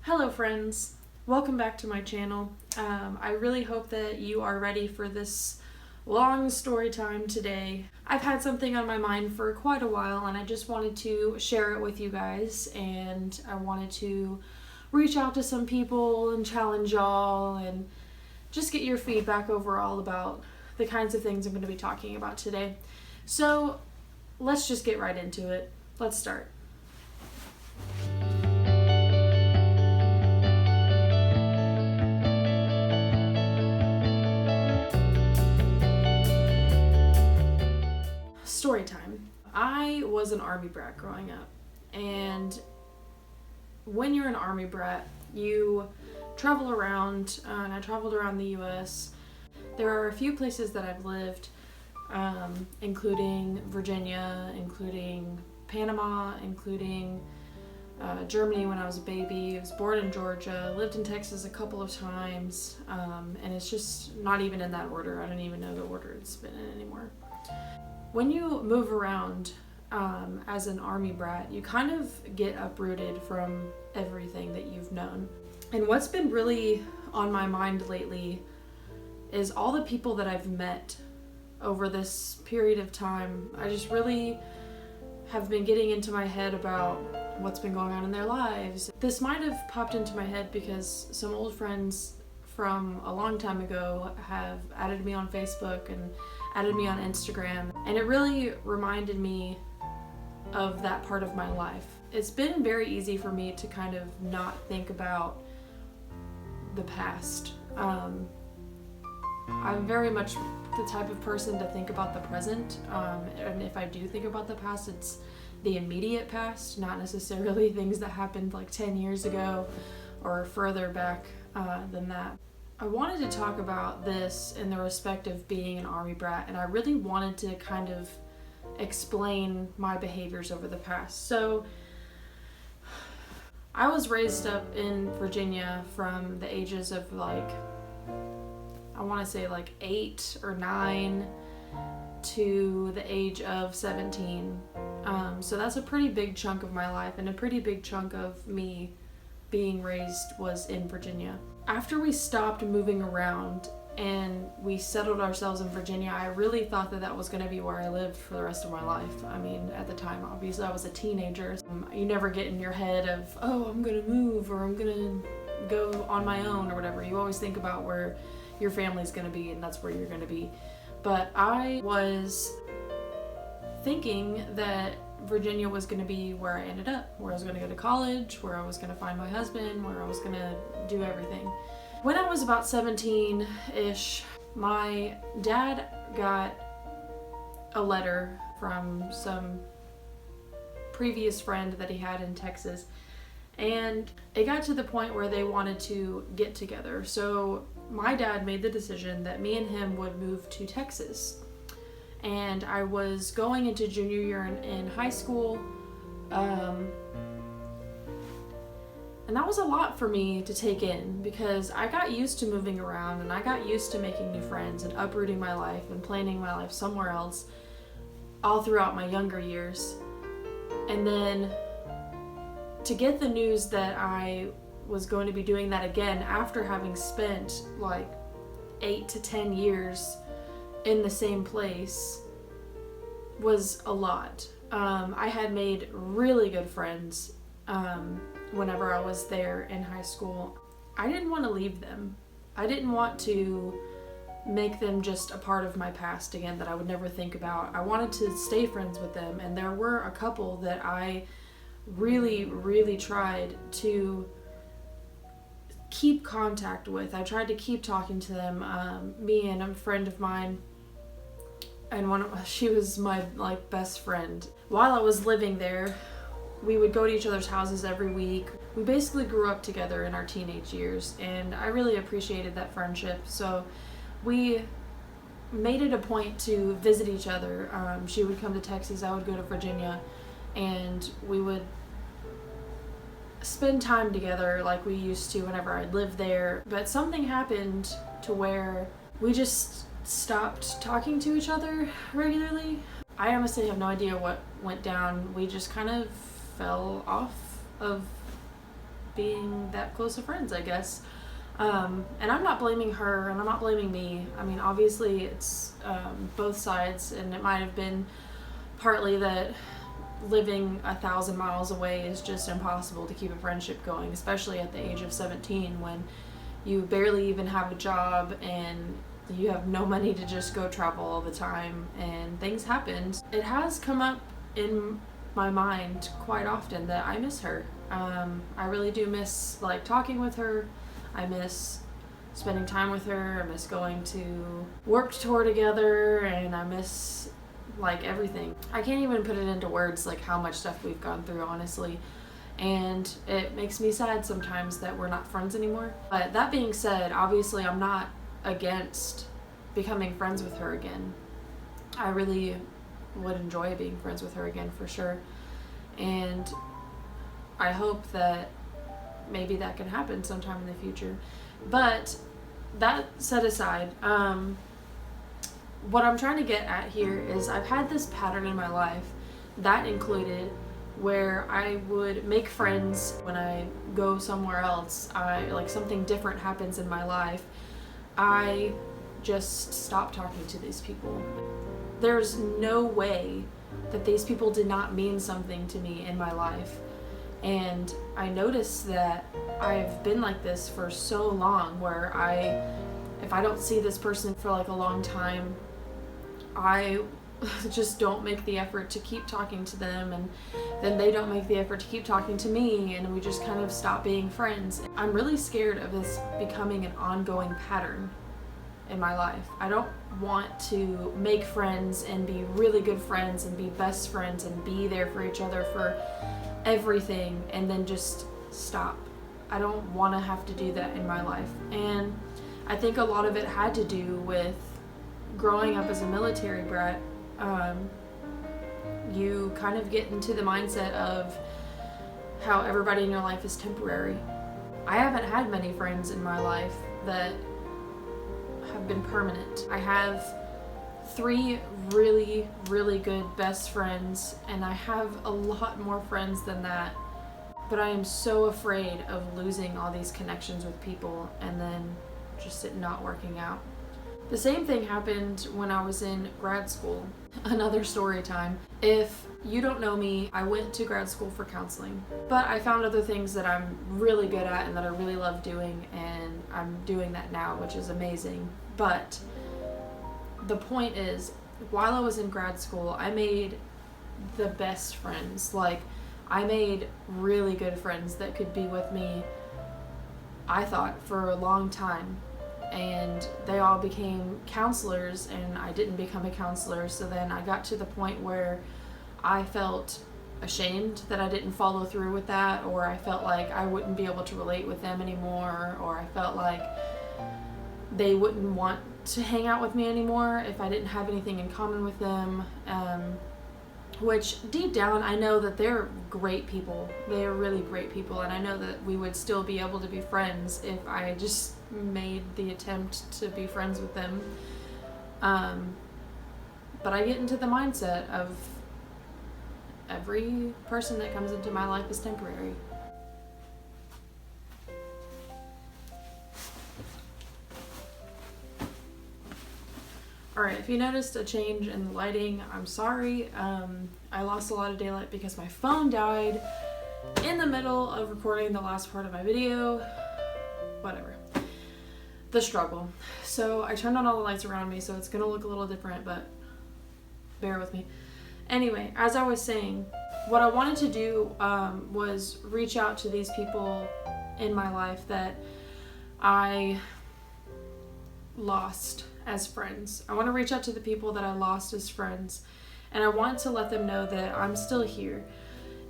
Hello friends, welcome back to my channel. I really hope that you are ready for this long story time today. I've had something on my mind for quite a while and I just wanted to share it with you guys, and I wanted to reach out to some people and challenge y'all and just get your feedback overall about the kinds of things I'm going to be talking about today. So let's just get right into it. Let's start. Story time. I was an army brat growing up, and when you're an army brat, you travel around, and I traveled around the US. There are a few places that I've lived, including Virginia, including Panama, including Germany when I was a baby. I was born in Georgia, lived in Texas a couple of times, and it's just not even in that order. I don't even know the order it's been in anymore. When you move around as an army brat, you kind of get uprooted from everything that you've known. And what's been really on my mind lately is all the people that I've met over this period of time. I just really have been getting into my head about what's been going on in their lives. This might have popped into my head because some old friends from a long time ago have added me on Facebook and added me on Instagram, and it really reminded me of that part of my life. It's been very easy for me to kind of not think about the past. I'm very much the type of person to think about the present, and if I do think about the past, it's the immediate past, not necessarily things that happened like 10 years ago or further back than that. I wanted to talk about this in the respect of being an army brat, and I really wanted to kind of explain my behaviors over the past. So I was raised up in Virginia from the ages of I want to say 8 or 9 to the age of 17. So that's a pretty big chunk of my life, and a pretty big chunk of me being raised was in Virginia. After we stopped moving around and we settled ourselves in Virginia, I really thought that was going to be where I lived for the rest of my life. I mean, at the time, obviously, I was a teenager. You never get in your head of, oh, I'm going to move or I'm going to go on my own or whatever. You always think about where your family's going to be, and that's where you're going to be. But I was thinking that Virginia was going to be where I ended up, where I was going to go to college, where I was going to find my husband, where I was going to do everything. When I was about 17-ish, my dad got a letter from some previous friend that he had in Texas, and it got to the point where they wanted to get together. So my dad made the decision that me and him would move to Texas. And I was going into junior year in high school, and that was a lot for me to take in because I got used to moving around and I got used to making new friends and uprooting my life and planning my life somewhere else all throughout my younger years. And then to get the news that I was going to be doing that again after having spent 8 to 10 years in the same place was a lot. I had made really good friends whenever I was there in high school. I didn't want to leave them. I didn't want to make them just a part of my past again that I would never think about. I wanted to stay friends with them, and there were a couple that I really, really tried to keep contact with. I tried to keep talking to them. Me and a friend of mine, and she was my best friend. While I was living there, we would go to each other's houses every week. We basically grew up together in our teenage years, and I really appreciated that friendship. So we made it a point to visit each other. She would come to Texas, I would go to Virginia, and we would spend time together like we used to whenever I lived there. But something happened to where we just stopped talking to each other regularly. I honestly have no idea what went down. We just kind of fell off of being that close of friends, I guess. And I'm not blaming her, and I'm not blaming me. I mean, obviously it's both sides, and it might have been partly that living 1,000 miles away is just impossible to keep a friendship going, especially at the age of 17 when you barely even have a job and you have no money to just go travel all the time, and things happen. It has come up in my mind quite often that I miss her. I really do miss like talking with her. I miss spending time with her. I miss going to Warped Tour together, and I miss like everything. I can't even put it into words like how much stuff we've gone through, honestly. And it makes me sad sometimes that we're not friends anymore. But that being said, obviously I'm not against becoming friends with her again. I really would enjoy being friends with her again for sure. And I hope that maybe that can happen sometime in the future. But that set aside, what I'm trying to get at here is I've had this pattern in my life that included where I would make friends when I go somewhere else. Like something different happens in my life, I just stop talking to these people. There's no way that these people did not mean something to me in my life. And I noticed that I've been like this for so long where if I don't see this person for like a long time, I just don't make the effort to keep talking to them, and then they don't make the effort to keep talking to me, and we just kind of stop being friends. I'm really scared of this becoming an ongoing pattern in my life. I don't want to make friends and be really good friends and be best friends and be there for each other for everything and then just stop. I don't want to have to do that in my life. And I think a lot of it had to do with growing up as a military brat. You kind of get into the mindset of how everybody in your life is temporary. I haven't had many friends in my life that have been permanent. I have 3 really, really good best friends, and I have a lot more friends than that. But I am so afraid of losing all these connections with people and then just it not working out. The same thing happened when I was in grad school. Another story time. If you don't know me, I went to grad school for counseling, but I found other things that I'm really good at and that I really love doing, and I'm doing that now, which is amazing. But the point is, while I was in grad school, I made the best friends. Like, I made really good friends that could be with me, I thought, for a long time. And they all became counselors, and I didn't become a counselor. So then I got to the point where I felt ashamed that I didn't follow through with that, or I felt like I wouldn't be able to relate with them anymore, or I felt like they wouldn't want to hang out with me anymore if I didn't have anything in common with them. Which deep down I know that they're great people. They are really great people, and I know that we would still be able to be friends if I just made the attempt to be friends with them. But I get into the mindset of every person that comes into my life is temporary. Alright, if you noticed a change in the lighting, I'm sorry. I lost a lot of daylight because my phone died in the middle of recording the last part of my video. Whatever. The struggle. So I turned on all the lights around me, so it's gonna look a little different, but bear with me. Anyway, as I was saying, what I wanted to do was reach out to these people in my life that I lost as friends. I want to reach out to the people that I lost as friends, and I want to let them know that I'm still here.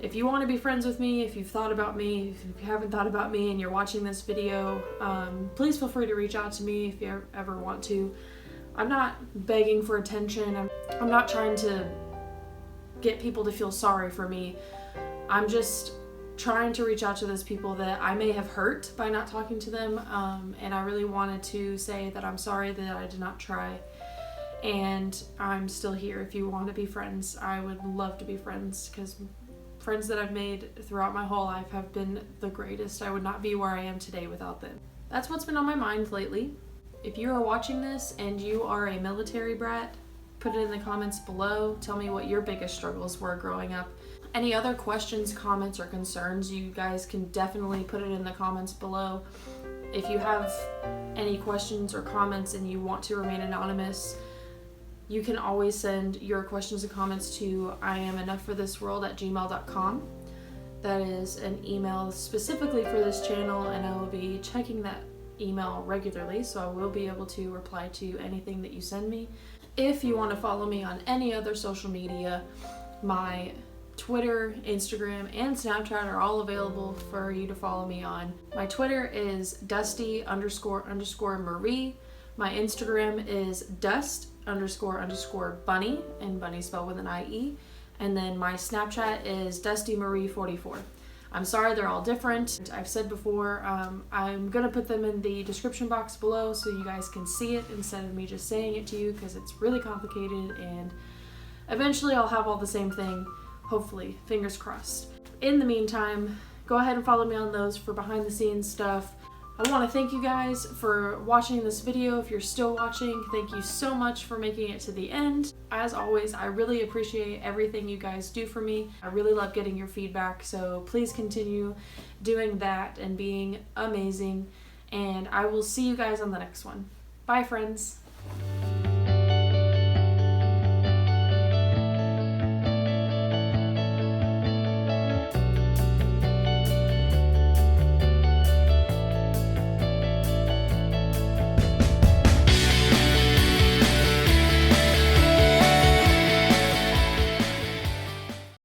If you want to be friends with me, if you've thought about me, if you haven't thought about me and you're watching this video, please feel free to reach out to me if you ever want to. I'm not begging for attention. I'm not trying to get people to feel sorry for me. I'm just trying to reach out to those people that I may have hurt by not talking to them, and I really wanted to say that I'm sorry that I did not try, and I'm still here. If you want to be friends, I would love to be friends, because friends that I've made throughout my whole life have been the greatest. I would not be where I am today without them. That's what's been on my mind lately. If you are watching this and you are a military brat, put it in the comments below. Tell me what your biggest struggles were growing up. Any other questions, comments, or concerns, you guys can definitely put it in the comments below. If you have any questions or comments and you want to remain anonymous, you can always send your questions and comments to Iamenoughforthisworld@gmail.com. That is an email specifically for this channel, and I will be checking that email regularly, so I will be able to reply to anything that you send me. If you want to follow me on any other social media, my Twitter, Instagram, and Snapchat are all available for you to follow me on. My Twitter is Dusty__Marie. My Instagram is Dust__Bunny, and Bunny spelled with an IE. And then my Snapchat is DustyMarie44. I'm sorry, they're all different. I've said before, I'm gonna put them in the description box below so you guys can see it instead of me just saying it to you, because it's really complicated, and eventually I'll have all the same thing, hopefully, fingers crossed. In the meantime, go ahead and follow me on those for behind the scenes stuff. I want to thank you guys for watching this video. If you're still watching, thank you so much for making it to the end. As always, I really appreciate everything you guys do for me. I really love getting your feedback, so please continue doing that and being amazing. And I will see you guys on the next one. Bye, friends.